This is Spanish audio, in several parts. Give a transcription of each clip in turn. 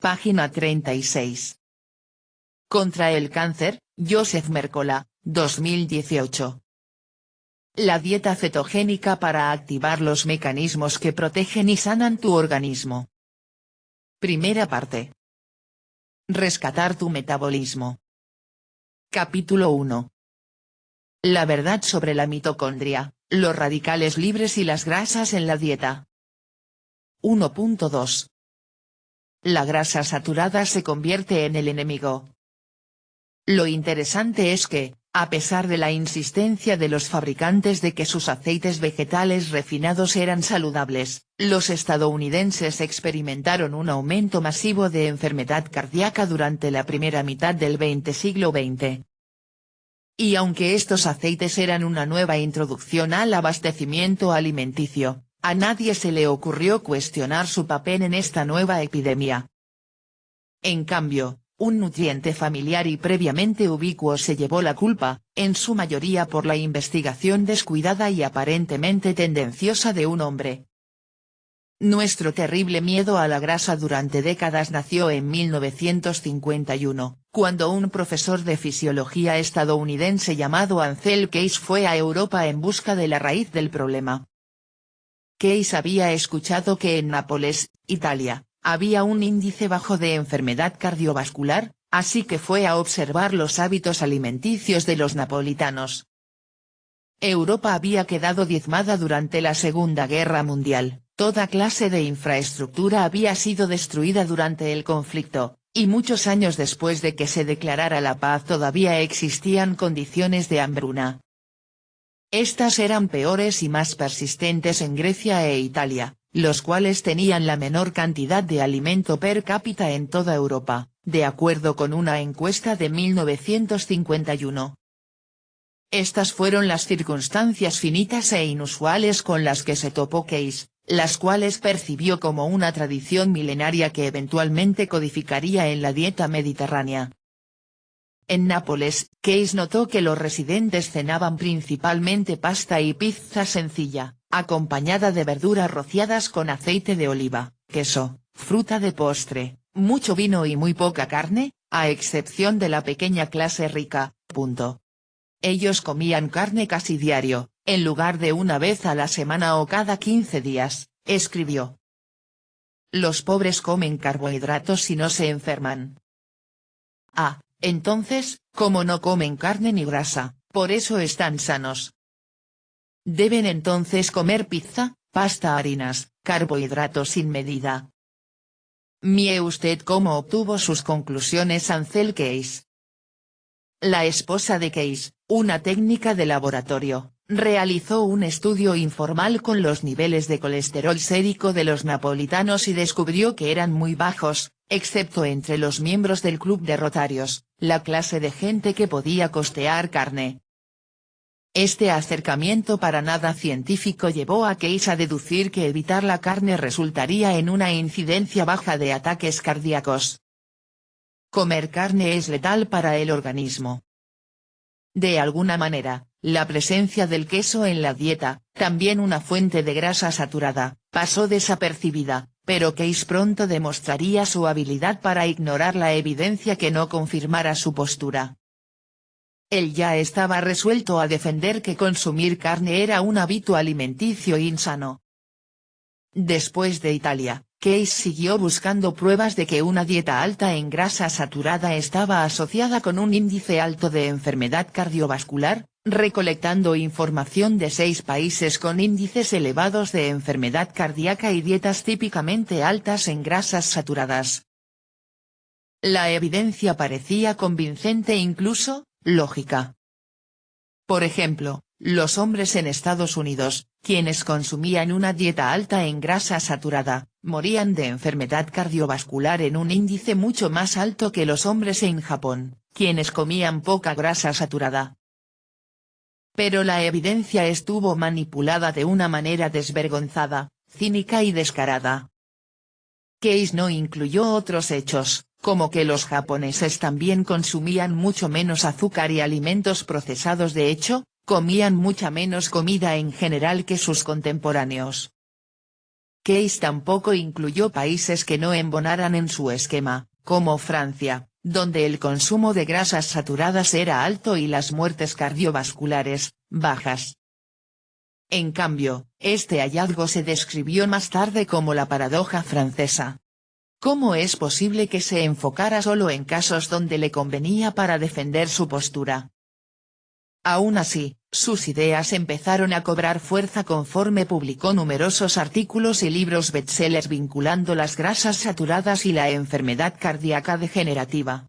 Página 36. Contra el cáncer, Joseph Mercola, 2018. La dieta cetogénica para activar los mecanismos que protegen y sanan tu organismo. Primera parte. Rescatar tu metabolismo. Capítulo 1. La verdad sobre la mitocondria, los radicales libres y las grasas en la dieta. 1.2. La grasa saturada se convierte en el enemigo. Lo interesante es que, a pesar de la insistencia de los fabricantes de que sus aceites vegetales refinados eran saludables, los estadounidenses experimentaron un aumento masivo de enfermedad cardíaca durante la primera mitad del siglo XX. Y aunque estos aceites eran una nueva introducción al abastecimiento alimenticio, a nadie se le ocurrió cuestionar su papel en esta nueva epidemia. En cambio, un nutriente familiar y previamente ubicuo se llevó la culpa, en su mayoría por la investigación descuidada y aparentemente tendenciosa de un hombre. Nuestro terrible miedo a la grasa durante décadas nació en 1951, cuando un profesor de fisiología estadounidense llamado Ansel Keys fue a Europa en busca de la raíz del problema. Keys había escuchado que en Nápoles, Italia, había un índice bajo de enfermedad cardiovascular, así que fue a observar los hábitos alimenticios de los napolitanos. Europa había quedado diezmada durante la Segunda Guerra Mundial, toda clase de infraestructura había sido destruida durante el conflicto, y muchos años después de que se declarara la paz todavía existían condiciones de hambruna. Estas eran peores y más persistentes en Grecia e Italia, los cuales tenían la menor cantidad de alimento per cápita en toda Europa, de acuerdo con una encuesta de 1951. Estas fueron las circunstancias finitas e inusuales con las que se topó Keys, las cuales percibió como una tradición milenaria que eventualmente codificaría en la dieta mediterránea. En Nápoles, Keys notó que los residentes cenaban principalmente pasta y pizza sencilla, acompañada de verduras rociadas con aceite de oliva, queso, fruta de postre, mucho vino y muy poca carne, a excepción de la pequeña clase rica. Ellos comían carne casi diario, en lugar de una vez a la semana o cada 15 días, escribió. Los pobres comen carbohidratos y no se enferman. Entonces, ¿cómo no comen carne ni grasa, por eso están sanos? Deben entonces comer pizza, pasta, harinas, carbohidratos sin medida. Mire usted cómo obtuvo sus conclusiones Ansel Keys. La esposa de Keys, una técnica de laboratorio, realizó un estudio informal con los niveles de colesterol sérico de los napolitanos y descubrió que eran muy bajos, excepto entre los miembros del club de Rotarios, la clase de gente que podía costear carne. Este acercamiento para nada científico llevó a Keys a deducir que evitar la carne resultaría en una incidencia baja de ataques cardíacos. Comer carne es letal para el organismo. De alguna manera, la presencia del queso en la dieta, también una fuente de grasa saturada, pasó desapercibida, pero Keys pronto demostraría su habilidad para ignorar la evidencia que no confirmara su postura. Él ya estaba resuelto a defender que consumir carne era un hábito alimenticio insano. Después de Italia, Keys siguió buscando pruebas de que una dieta alta en grasa saturada estaba asociada con un índice alto de enfermedad cardiovascular, recolectando información de 6 países con índices elevados de enfermedad cardíaca y dietas típicamente altas en grasas saturadas. La evidencia parecía convincente e incluso, lógica. Por ejemplo, los hombres en Estados Unidos, quienes consumían una dieta alta en grasa saturada, morían de enfermedad cardiovascular en un índice mucho más alto que los hombres en Japón, quienes comían poca grasa saturada. Pero la evidencia estuvo manipulada de una manera desvergonzada, cínica y descarada. Keys no incluyó otros hechos, como que los japoneses también consumían mucho menos azúcar y alimentos procesados. De hecho, comían mucha menos comida en general que sus contemporáneos. Case tampoco incluyó países que no embonaran en su esquema, como Francia, donde el consumo de grasas saturadas era alto y las muertes cardiovasculares, bajas. En cambio, este hallazgo se describió más tarde como la paradoja francesa. ¿Cómo es posible que se enfocara solo en casos donde le convenía para defender su postura? Aún así, sus ideas empezaron a cobrar fuerza conforme publicó numerosos artículos y libros bestsellers vinculando las grasas saturadas y la enfermedad cardíaca degenerativa.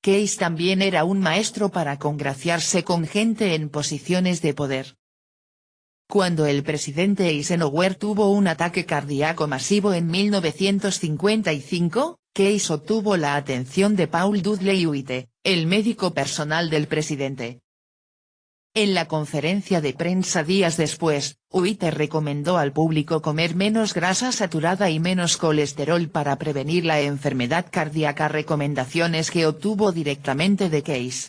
Case también era un maestro para congraciarse con gente en posiciones de poder. Cuando el presidente Eisenhower tuvo un ataque cardíaco masivo en 1955, Case obtuvo la atención de Paul Dudley White, el médico personal del presidente. En la conferencia de prensa días después, White recomendó al público comer menos grasa saturada y menos colesterol para prevenir la enfermedad cardíaca, recomendaciones que obtuvo directamente de Case.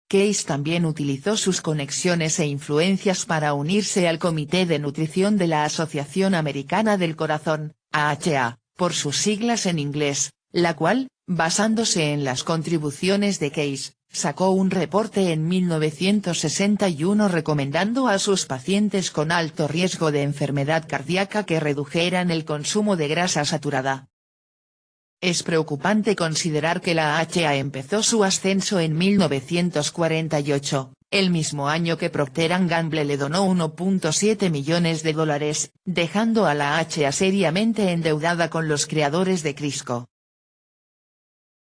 Case también utilizó sus conexiones e influencias para unirse al Comité de Nutrición de la Asociación Americana del Corazón, AHA, por sus siglas en inglés, la cual, basándose en las contribuciones de Case, sacó un reporte en 1961 recomendando a sus pacientes con alto riesgo de enfermedad cardíaca que redujeran el consumo de grasa saturada. Es preocupante considerar que la AHA empezó su ascenso en 1948, el mismo año que Procter & Gamble le donó $1.7 millones, dejando a la AHA seriamente endeudada con los creadores de Crisco.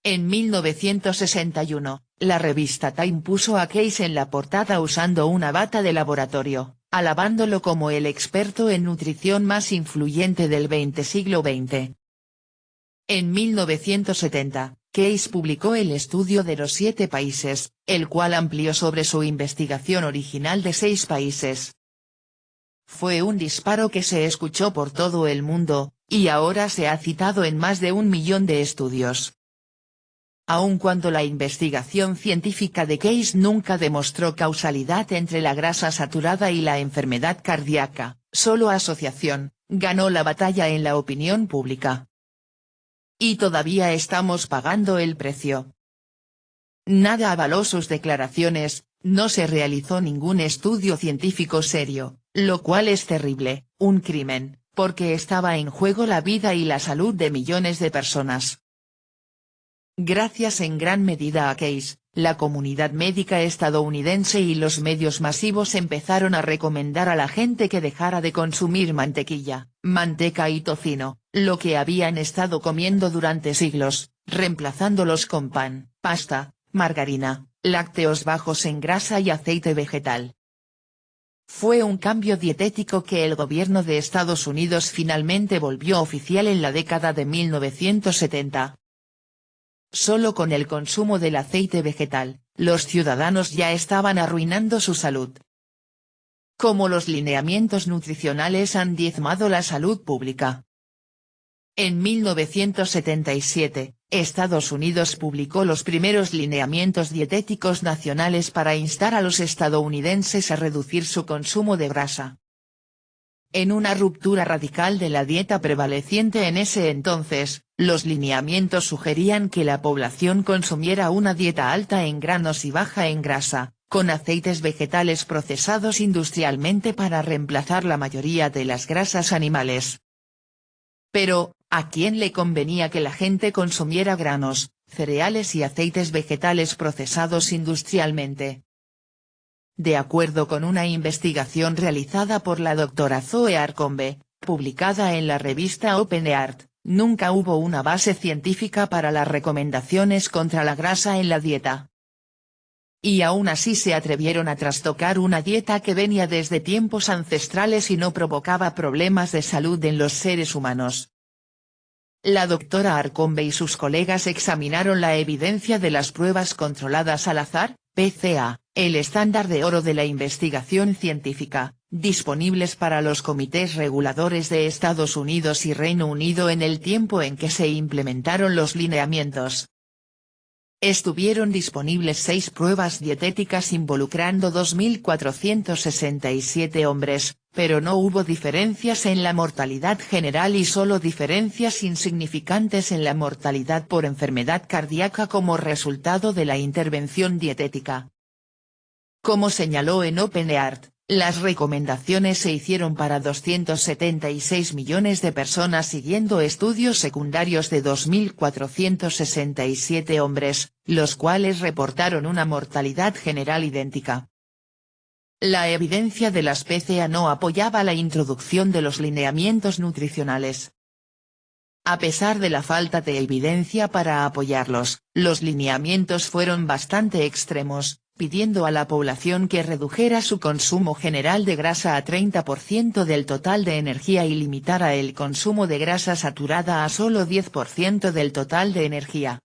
En 1961, la revista Time puso a Case en la portada usando una bata de laboratorio, alabándolo como el experto en nutrición más influyente del siglo XX. En 1970, Case publicó el estudio de los 7 países, el cual amplió sobre su investigación original de 6 países. Fue un disparo que se escuchó por todo el mundo, y ahora se ha citado en más de 1 millón de estudios. Aun cuando la investigación científica de Case nunca demostró causalidad entre la grasa saturada y la enfermedad cardíaca, solo asociación, ganó la batalla en la opinión pública. Y todavía estamos pagando el precio. Nada avaló sus declaraciones, no se realizó ningún estudio científico serio, lo cual es terrible, un crimen, porque estaba en juego la vida y la salud de millones de personas. Gracias en gran medida a Case, la comunidad médica estadounidense y los medios masivos empezaron a recomendar a la gente que dejara de consumir mantequilla, manteca y tocino, lo que habían estado comiendo durante siglos, reemplazándolos con pan, pasta, margarina, lácteos bajos en grasa y aceite vegetal. Fue un cambio dietético que el gobierno de Estados Unidos finalmente volvió oficial en la década de 1970. Solo con el consumo del aceite vegetal, los ciudadanos ya estaban arruinando su salud. Cómo los lineamientos nutricionales han diezmado la salud pública. En 1977, Estados Unidos publicó los primeros lineamientos dietéticos nacionales para instar a los estadounidenses a reducir su consumo de grasa. En una ruptura radical de la dieta prevaleciente en ese entonces, los lineamientos sugerían que la población consumiera una dieta alta en granos y baja en grasa, con aceites vegetales procesados industrialmente para reemplazar la mayoría de las grasas animales. Pero, ¿a quién le convenía que la gente consumiera granos, cereales y aceites vegetales procesados industrialmente? De acuerdo con una investigación realizada por la doctora Zoe Arcombe, publicada en la revista Open Earth, nunca hubo una base científica para las recomendaciones contra la grasa en la dieta. Y aún así se atrevieron a trastocar una dieta que venía desde tiempos ancestrales y no provocaba problemas de salud en los seres humanos. La doctora Arcombe y sus colegas examinaron la evidencia de las pruebas controladas al azar, PCA, el estándar de oro de la investigación científica, disponibles para los comités reguladores de Estados Unidos y Reino Unido en el tiempo en que se implementaron los lineamientos. Estuvieron disponibles 6 pruebas dietéticas involucrando 2.467 hombres, pero no hubo diferencias en la mortalidad general y solo diferencias insignificantes en la mortalidad por enfermedad cardíaca como resultado de la intervención dietética. Como señaló en OpenEarth, las recomendaciones se hicieron para 276 millones de personas siguiendo estudios secundarios de 2.467 hombres, los cuales reportaron una mortalidad general idéntica. La evidencia de las PCA no apoyaba la introducción de los lineamientos nutricionales. A pesar de la falta de evidencia para apoyarlos, los lineamientos fueron bastante extremos, pidiendo a la población que redujera su consumo general de grasa a 30% del total de energía y limitara el consumo de grasa saturada a solo 10% del total de energía.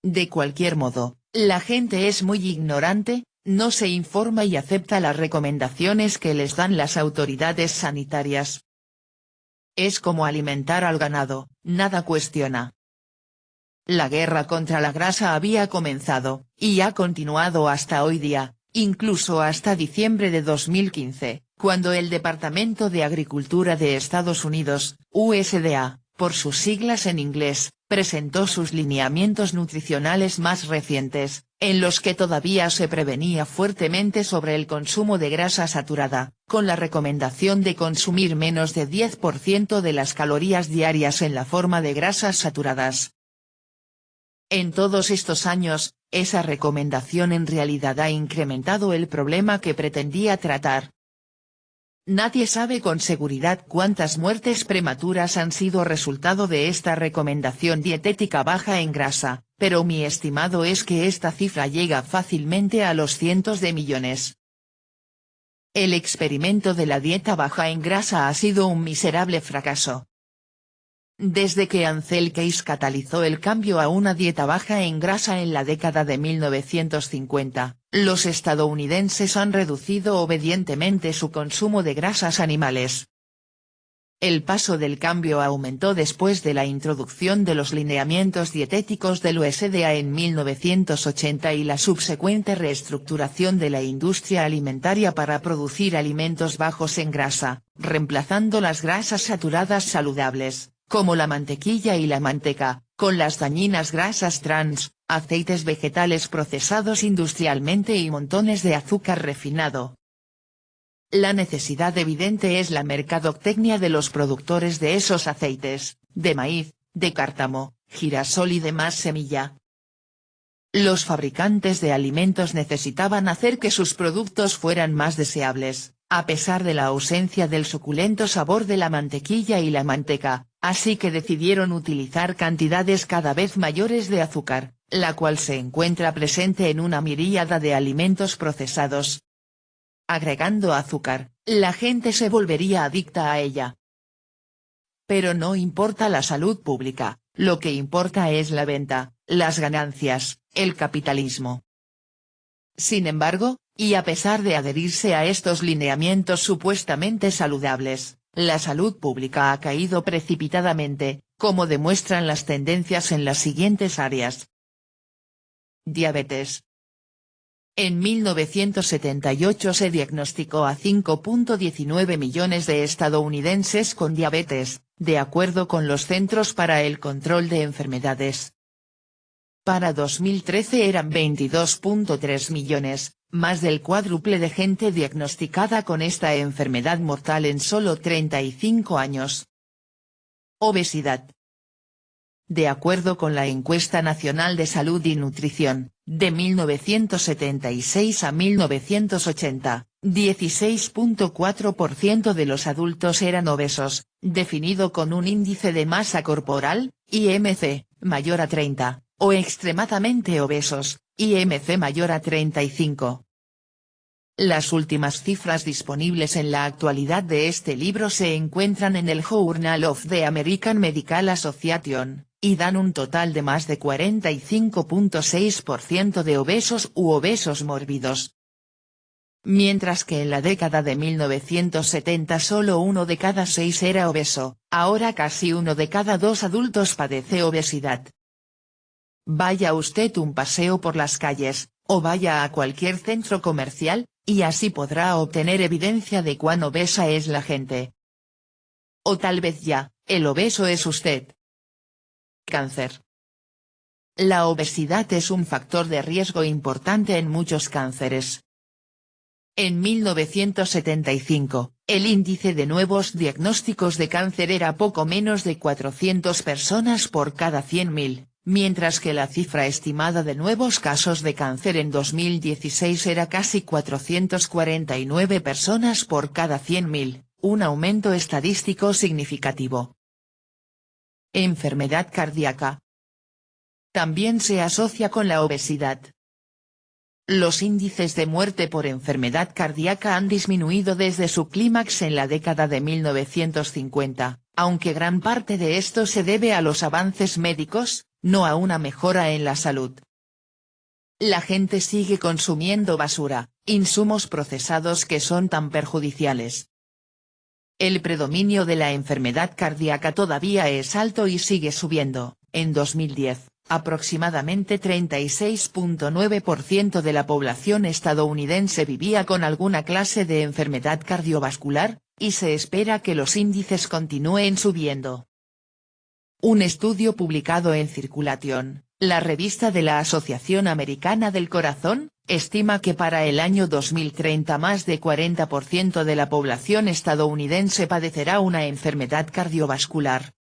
De cualquier modo, la gente es muy ignorante, no se informa y acepta las recomendaciones que les dan las autoridades sanitarias. Es como alimentar al ganado, nada cuestiona. La guerra contra la grasa había comenzado, y ha continuado hasta hoy día, incluso hasta diciembre de 2015, cuando el Departamento de Agricultura de Estados Unidos, USDA, por sus siglas en inglés, presentó sus lineamientos nutricionales más recientes, en los que todavía se prevenía fuertemente sobre el consumo de grasa saturada, con la recomendación de consumir menos de 10% de las calorías diarias en la forma de grasas saturadas. En todos estos años, esa recomendación en realidad ha incrementado el problema que pretendía tratar. Nadie sabe con seguridad cuántas muertes prematuras han sido resultado de esta recomendación dietética baja en grasa, pero mi estimado es que esta cifra llega fácilmente a los cientos de millones. El experimento de la dieta baja en grasa ha sido un miserable fracaso. Desde que Ancel Keys catalizó el cambio a una dieta baja en grasa en la década de 1950, los estadounidenses han reducido obedientemente su consumo de grasas animales. El paso del cambio aumentó después de la introducción de los lineamientos dietéticos del USDA en 1980 y la subsecuente reestructuración de la industria alimentaria para producir alimentos bajos en grasa, reemplazando las grasas saturadas saludables, como la mantequilla y la manteca, con las dañinas grasas trans, aceites vegetales procesados industrialmente y montones de azúcar refinado. La necesidad evidente es la mercadotecnia de los productores de esos aceites, de maíz, de cártamo, girasol y demás semilla. Los fabricantes de alimentos necesitaban hacer que sus productos fueran más deseables, a pesar de la ausencia del suculento sabor de la mantequilla y la manteca, así que decidieron utilizar cantidades cada vez mayores de azúcar, la cual se encuentra presente en una miríada de alimentos procesados. Agregando azúcar, la gente se volvería adicta a ella. Pero no importa la salud pública, lo que importa es la venta, las ganancias, el capitalismo. Sin embargo, y a pesar de adherirse a estos lineamientos supuestamente saludables, la salud pública ha caído precipitadamente, como demuestran las tendencias en las siguientes áreas. Diabetes. En 1978 se diagnosticó a 5.19 millones de estadounidenses con diabetes, de acuerdo con los Centros para el Control de Enfermedades. Para 2013 eran 22.3 millones, más del cuádruple de gente diagnosticada con esta enfermedad mortal en solo 35 años. Obesidad. De acuerdo con la Encuesta Nacional de Salud y Nutrición, de 1976 a 1980, 16.4% de los adultos eran obesos, definido con un índice de masa corporal, IMC, mayor a 30, o extremadamente obesos, IMC mayor a 35. Las últimas cifras disponibles en la actualidad de este libro se encuentran en el Journal of the American Medical Association, y dan un total de más de 45.6% de obesos u obesos mórbidos. Mientras que en la década de 1970 solo 1 de cada 6 era obeso, ahora casi 1 de cada 2 adultos padece obesidad. vaya usted un paseo por las calles, o vaya a cualquier centro comercial, y así podrá obtener evidencia de cuán obesa es la gente. O tal vez ya, el obeso es usted. Cáncer. La obesidad es un factor de riesgo importante en muchos cánceres. En 1975, el índice de nuevos diagnósticos de cáncer era poco menos de 400 personas por cada 100.000, mientras que la cifra estimada de nuevos casos de cáncer en 2016 era casi 449 personas por cada 100.000, un aumento estadístico significativo. Enfermedad cardíaca. También se asocia con la obesidad. Los índices de muerte por enfermedad cardíaca han disminuido desde su clímax en la década de 1950, aunque gran parte de esto se debe a los avances médicos, no a una mejora en la salud. La gente sigue consumiendo basura, insumos procesados que son tan perjudiciales. El predominio de la enfermedad cardíaca todavía es alto y sigue subiendo. En 2010, aproximadamente 36.9% de la población estadounidense vivía con alguna clase de enfermedad cardiovascular, y se espera que los índices continúen subiendo. Un estudio publicado en Circulation, la revista de la Asociación Americana del Corazón, estima que para el año 2030 más de 40% de la población estadounidense padecerá una enfermedad cardiovascular.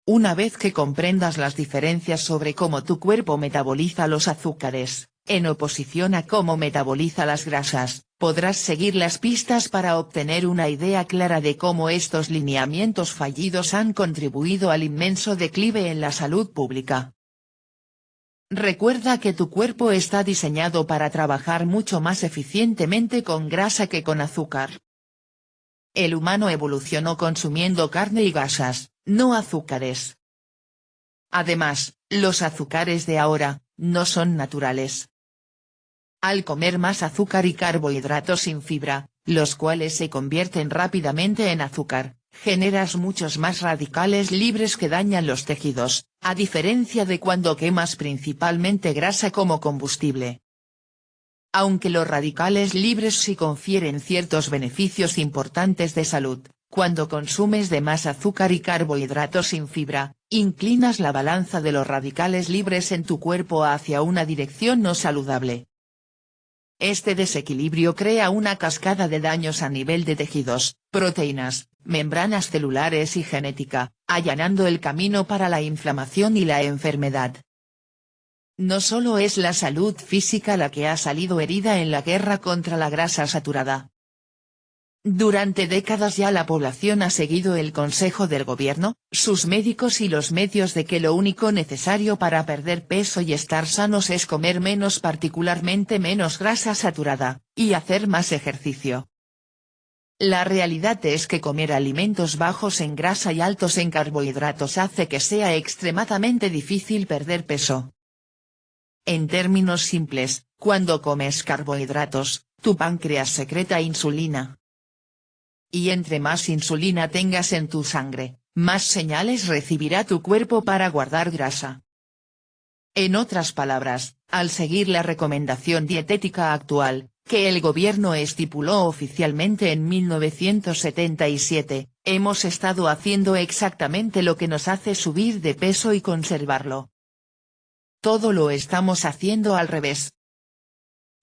Una vez que comprendas las diferencias sobre cómo tu cuerpo metaboliza los azúcares, en oposición a cómo metaboliza las grasas, podrás seguir las pistas para obtener una idea clara de cómo estos lineamientos fallidos han contribuido al inmenso declive en la salud pública. Recuerda que tu cuerpo está diseñado para trabajar mucho más eficientemente con grasa que con azúcar. El humano evolucionó consumiendo carne y grasas, no azúcares. Además, los azúcares de ahora, no son naturales. Al comer más azúcar y carbohidratos sin fibra, los cuales se convierten rápidamente en azúcar, generas muchos más radicales libres que dañan los tejidos, a diferencia de cuando quemas principalmente grasa como combustible. Aunque los radicales libres sí confieren ciertos beneficios importantes de salud, cuando consumes de más azúcar y carbohidratos sin fibra, inclinas la balanza de los radicales libres en tu cuerpo hacia una dirección no saludable. Este desequilibrio crea una cascada de daños a nivel de tejidos, proteínas, membranas celulares y genética, allanando el camino para la inflamación y la enfermedad. No solo es la salud física la que ha salido herida en la guerra contra la grasa saturada. Durante décadas ya la población ha seguido el consejo del gobierno, sus médicos y los medios de que lo único necesario para perder peso y estar sanos es comer menos, particularmente menos grasa saturada, y hacer más ejercicio. La realidad es que comer alimentos bajos en grasa y altos en carbohidratos hace que sea extremadamente difícil perder peso. En términos simples, cuando comes carbohidratos, tu páncreas secreta insulina. Y entre más insulina tengas en tu sangre, más señales recibirá tu cuerpo para guardar grasa. En otras palabras, al seguir la recomendación dietética actual, que el gobierno estipuló oficialmente en 1977, hemos estado haciendo exactamente lo que nos hace subir de peso y conservarlo. Todo lo estamos haciendo al revés.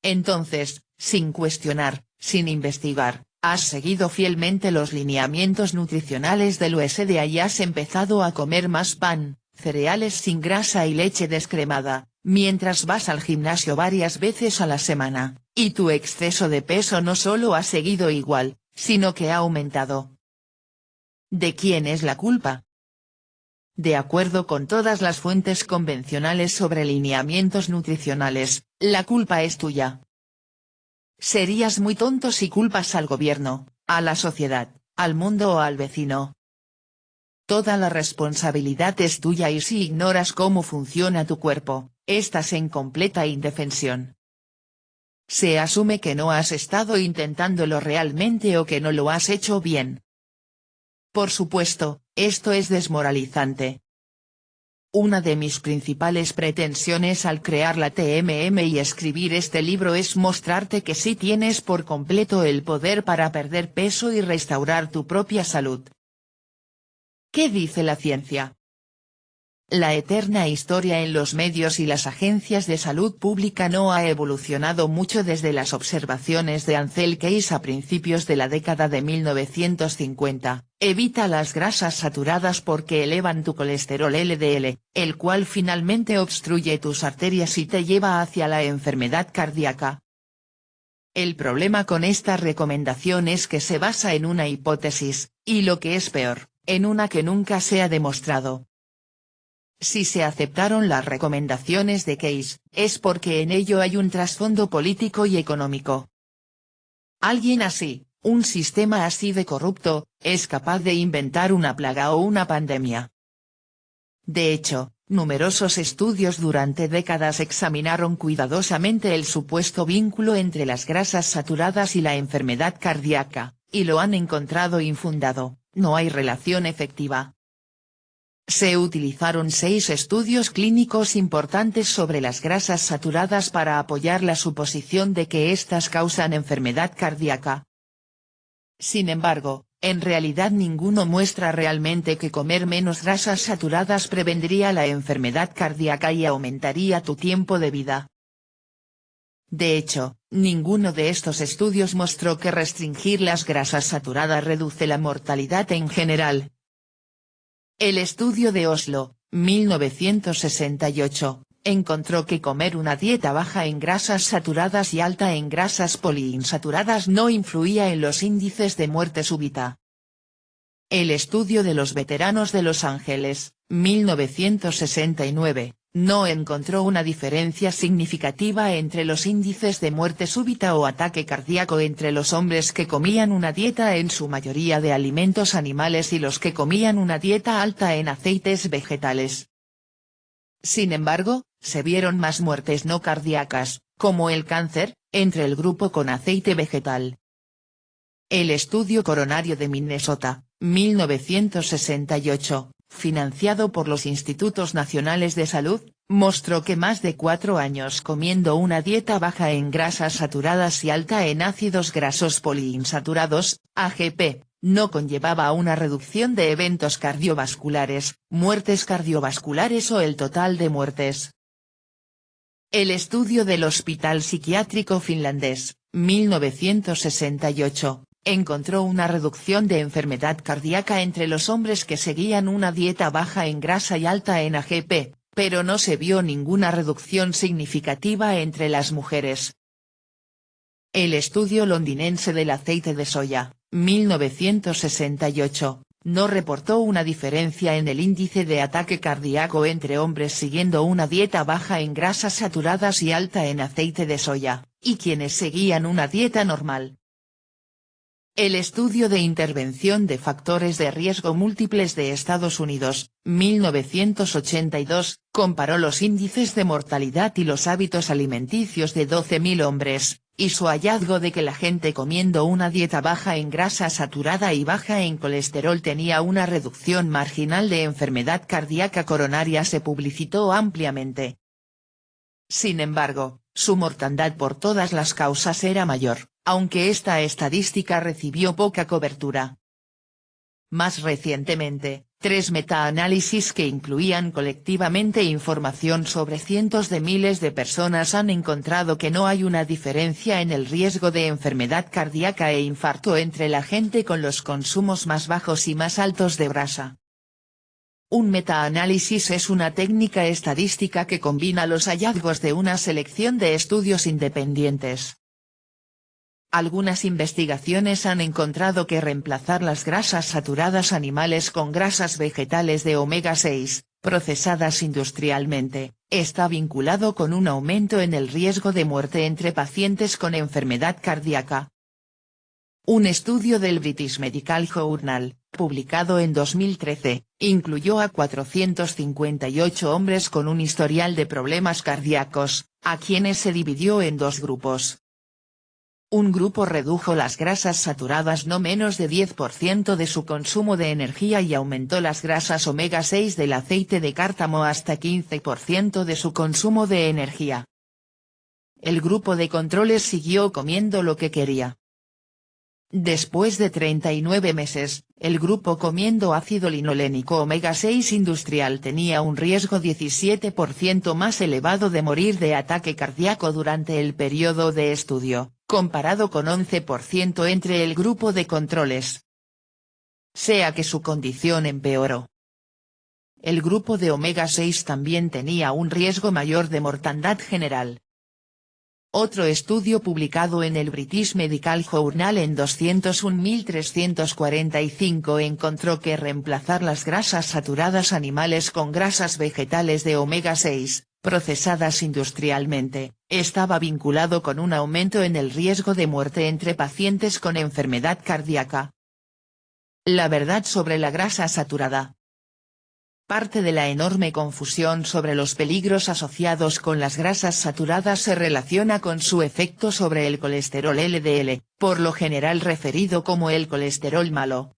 Entonces, sin cuestionar, sin investigar, has seguido fielmente los lineamientos nutricionales del USDA y has empezado a comer más pan, cereales sin grasa y leche descremada, mientras vas al gimnasio varias veces a la semana, y tu exceso de peso no solo ha seguido igual, sino que ha aumentado. ¿De quién es la culpa? De acuerdo con todas las fuentes convencionales sobre lineamientos nutricionales, la culpa es tuya. Serías muy tonto si culpas al gobierno, a la sociedad, al mundo o al vecino. Toda la responsabilidad es tuya y si ignoras cómo funciona tu cuerpo, estás en completa indefensión. Se asume que no has estado intentándolo realmente o que no lo has hecho bien. Por supuesto, esto es desmoralizante. Una de mis principales pretensiones al crear la TMM y escribir este libro es mostrarte que sí tienes por completo el poder para perder peso y restaurar tu propia salud. ¿Qué dice la ciencia? La eterna historia en los medios y las agencias de salud pública no ha evolucionado mucho desde las observaciones de Ancel Keys a principios de la década de 1950. Evita las grasas saturadas porque elevan tu colesterol LDL, el cual finalmente obstruye tus arterias y te lleva hacia la enfermedad cardíaca. El problema con esta recomendación es que se basa en una hipótesis, y lo que es peor, en una que nunca se ha demostrado. Si se aceptaron las recomendaciones de Keys, es porque en ello hay un trasfondo político y económico. Alguien así, un sistema así de corrupto, es capaz de inventar una plaga o una pandemia. De hecho, numerosos estudios durante décadas examinaron cuidadosamente el supuesto vínculo entre las grasas saturadas y la enfermedad cardíaca, y lo han encontrado infundado, no hay relación efectiva. Se utilizaron 6 estudios clínicos importantes sobre las grasas saturadas para apoyar la suposición de que éstas causan enfermedad cardíaca. Sin embargo, en realidad ninguno muestra realmente que comer menos grasas saturadas prevendría la enfermedad cardíaca y aumentaría tu tiempo de vida. De hecho, ninguno de estos estudios mostró que restringir las grasas saturadas reduce la mortalidad en general. El estudio de Oslo, 1968, encontró que comer una dieta baja en grasas saturadas y alta en grasas poliinsaturadas no influía en los índices de muerte súbita. El estudio de los veteranos de Los Ángeles, 1969, no encontró una diferencia significativa entre los índices de muerte súbita o ataque cardíaco entre los hombres que comían una dieta en su mayoría de alimentos animales y los que comían una dieta alta en aceites vegetales. Sin embargo, se vieron más muertes no cardíacas, como el cáncer, entre el grupo con aceite vegetal. El estudio coronario de Minnesota, 1968, financiado por los Institutos Nacionales de Salud, mostró que más de 4 años comiendo una dieta baja en grasas saturadas y alta en ácidos grasos poliinsaturados, AGP, no conllevaba una reducción de eventos cardiovasculares, muertes cardiovasculares o el total de muertes. El estudio del Hospital Psiquiátrico Finlandés, 1968, encontró una reducción de enfermedad cardíaca entre los hombres que seguían una dieta baja en grasa y alta en AGP, pero no se vio ninguna reducción significativa entre las mujeres. El estudio londinense del aceite de soya, 1968, no reportó una diferencia en el índice de ataque cardíaco entre hombres siguiendo una dieta baja en grasas saturadas y alta en aceite de soya, y quienes seguían una dieta normal. El estudio de intervención de factores de riesgo múltiples de Estados Unidos, 1982, comparó los índices de mortalidad y los hábitos alimenticios de 12.000 hombres, y su hallazgo de que la gente comiendo una dieta baja en grasa saturada y baja en colesterol tenía una reducción marginal de enfermedad cardíaca coronaria se publicitó ampliamente. Sin embargo, su mortandad por todas las causas era mayor, aunque esta estadística recibió poca cobertura. Más recientemente, 3 metaanálisis que incluían colectivamente información sobre cientos de miles de personas han encontrado que no hay una diferencia en el riesgo de enfermedad cardíaca e infarto entre la gente con los consumos más bajos y más altos de grasa. Un metaanálisis es una técnica estadística que combina los hallazgos de una selección de estudios independientes. Algunas investigaciones han encontrado que reemplazar las grasas saturadas animales con grasas vegetales de omega 6, procesadas industrialmente, está vinculado con un aumento en el riesgo de muerte entre pacientes con enfermedad cardíaca. Un estudio del British Medical Journal, publicado en 2013, incluyó a 458 hombres con un historial de problemas cardíacos, a quienes se dividió en 2 grupos. un grupo redujo las grasas saturadas no menos de 10% de su consumo de energía y aumentó las grasas omega 6 del aceite de cártamo hasta 15% de su consumo de energía. El grupo de controles siguió comiendo lo que quería. Después de 39 meses, el grupo comiendo ácido linolénico omega 6 industrial tenía un riesgo 17% más elevado de morir de ataque cardíaco durante el periodo de estudio, comparado con 11% entre el grupo de controles. Sea que su condición empeoró. El grupo de omega 6 también tenía un riesgo mayor de mortandad general. Otro estudio publicado en el British Medical Journal en 201.345 encontró que reemplazar las grasas saturadas animales con grasas vegetales de omega 6, procesadas industrialmente, estaba vinculado con un aumento en el riesgo de muerte entre pacientes con enfermedad cardíaca. La verdad sobre la grasa saturada. Parte de la enorme confusión sobre los peligros asociados con las grasas saturadas se relaciona con su efecto sobre el colesterol LDL, por lo general referido como el colesterol malo.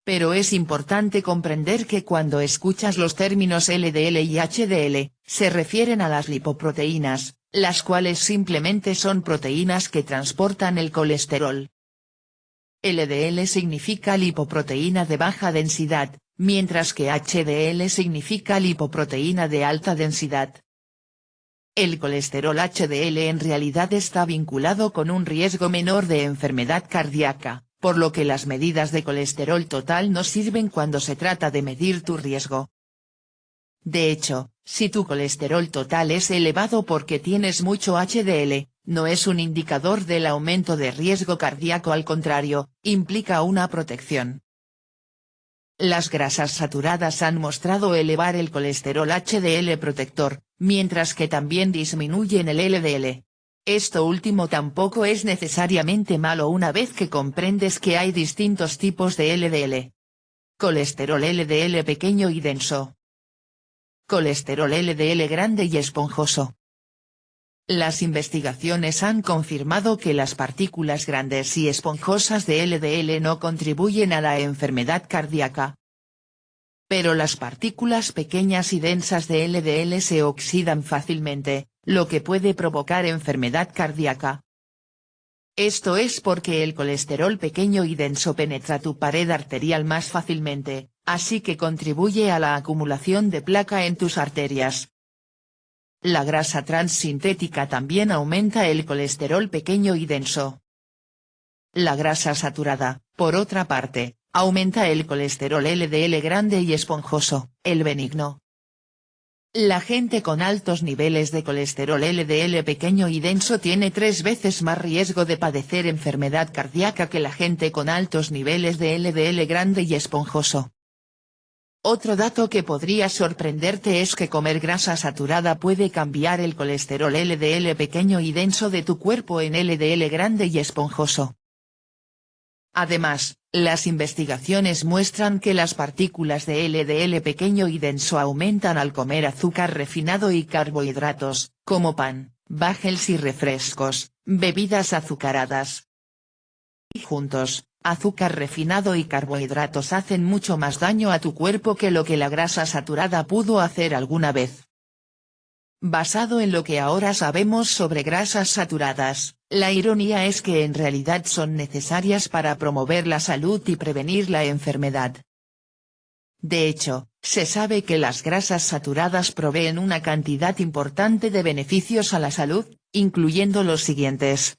Pero es importante comprender que cuando escuchas los términos LDL y HDL, se refieren a las lipoproteínas, las cuales simplemente son proteínas que transportan el colesterol. LDL significa lipoproteína de baja densidad, mientras que HDL significa lipoproteína de alta densidad. El colesterol HDL en realidad está vinculado con un riesgo menor de enfermedad cardíaca, por lo que las medidas de colesterol total no sirven cuando se trata de medir tu riesgo. De hecho, si tu colesterol total es elevado porque tienes mucho HDL, no es un indicador del aumento de riesgo cardíaco, al contrario, implica una protección. Las grasas saturadas han mostrado elevar el colesterol HDL protector, mientras que también disminuyen el LDL. Esto último tampoco es necesariamente malo una vez que comprendes que hay distintos tipos de LDL. Colesterol LDL pequeño y denso. Colesterol LDL grande y esponjoso. Las investigaciones han confirmado que las partículas grandes y esponjosas de LDL no contribuyen a la enfermedad cardíaca. Pero las partículas pequeñas y densas de LDL se oxidan fácilmente, lo que puede provocar enfermedad cardíaca. Esto es porque el colesterol pequeño y denso penetra tu pared arterial más fácilmente, así que contribuye a la acumulación de placa en tus arterias. La grasa trans sintética también aumenta el colesterol pequeño y denso. La grasa saturada, por otra parte, aumenta el colesterol LDL grande y esponjoso, el benigno. La gente con altos niveles de colesterol LDL pequeño y denso tiene 3 veces más riesgo de padecer enfermedad cardíaca que la gente con altos niveles de LDL grande y esponjoso. Otro dato que podría sorprenderte es que comer grasa saturada puede cambiar el colesterol LDL pequeño y denso de tu cuerpo en LDL grande y esponjoso. Además, las investigaciones muestran que las partículas de LDL pequeño y denso aumentan al comer azúcar refinado y carbohidratos, como pan, bagels y refrescos, bebidas azucaradas. Y juntos, azúcar refinado y carbohidratos hacen mucho más daño a tu cuerpo que lo que la grasa saturada pudo hacer alguna vez. Basado en lo que ahora sabemos sobre grasas saturadas, la ironía es que en realidad son necesarias para promover la salud y prevenir la enfermedad. De hecho, se sabe que las grasas saturadas proveen una cantidad importante de beneficios a la salud, incluyendo los siguientes.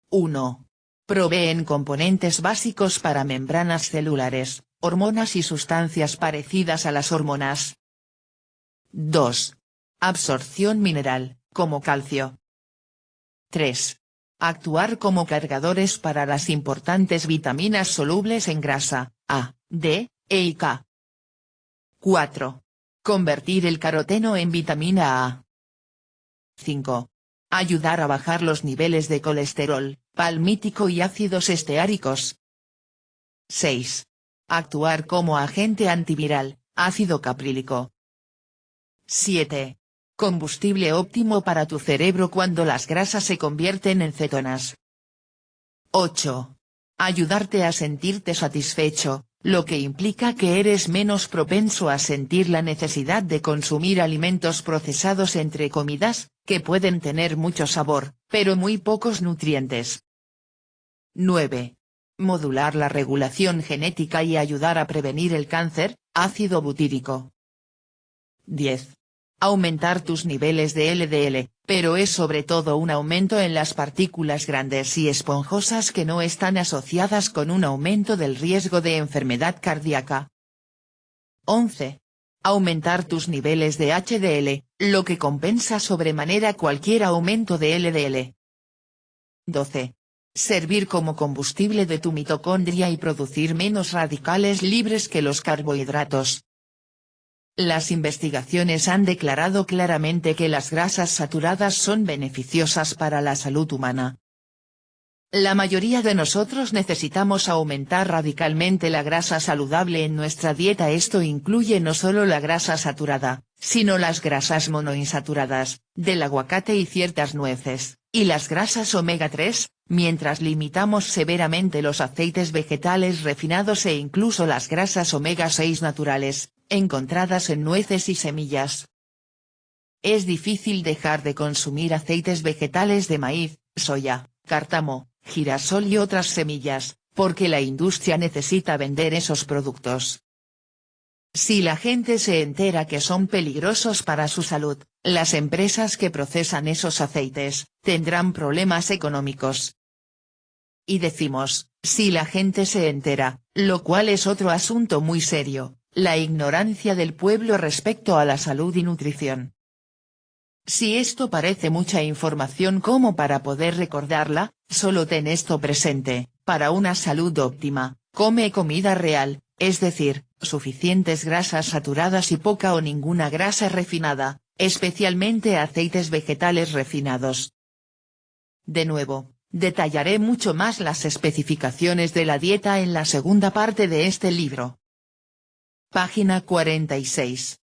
1. Proveen componentes básicos para membranas celulares, hormonas y sustancias parecidas a las hormonas. 2. Absorción mineral, como calcio. 3. Actuar como cargadores para las importantes vitaminas solubles en grasa, A, D, E y K. 4. Convertir el caroteno en vitamina A. 5. Ayudar a bajar los niveles de colesterol, palmítico y ácidos esteáricos. 6. Actuar como agente antiviral, ácido caprílico. 7. combustible óptimo para tu cerebro cuando las grasas se convierten en cetonas. 8. Ayudarte a sentirte satisfecho, lo que implica que eres menos propenso a sentir la necesidad de consumir alimentos procesados entre comidas, que pueden tener mucho sabor, pero muy pocos nutrientes. 9. Modular la regulación genética y ayudar a prevenir el cáncer, ácido butírico. 10. Aumentar tus niveles de LDL, pero es sobre todo un aumento en las partículas grandes y esponjosas que no están asociadas con un aumento del riesgo de enfermedad cardíaca. 11. Aumentar tus niveles de HDL, lo que compensa sobremanera cualquier aumento de LDL. 12. Servir como combustible de tu mitocondria y producir menos radicales libres que los carbohidratos. Las investigaciones han declarado claramente que las grasas saturadas son beneficiosas para la salud humana. La mayoría de nosotros necesitamos aumentar radicalmente la grasa saludable en nuestra dieta. Esto incluye no solo la grasa saturada, sino las grasas monoinsaturadas, del aguacate y ciertas nueces, y las grasas omega 3, mientras limitamos severamente los aceites vegetales refinados e incluso las grasas omega 6 naturales, encontradas en nueces y semillas. Es difícil dejar de consumir aceites vegetales de maíz, soya, cártamo, girasol y otras semillas, porque la industria necesita vender esos productos. Si la gente se entera que son peligrosos para su salud, las empresas que procesan esos aceites, tendrán problemas económicos. Y decimos, si la gente se entera, lo cual es otro asunto muy serio, la ignorancia del pueblo respecto a la salud y nutrición. Si esto parece mucha información como para poder recordarla, solo ten esto presente: para una salud óptima, come comida real, es decir, suficientes grasas saturadas y poca o ninguna grasa refinada, especialmente aceites vegetales refinados. De nuevo, detallaré mucho más las especificaciones de la dieta en la segunda parte de este libro. Página 46.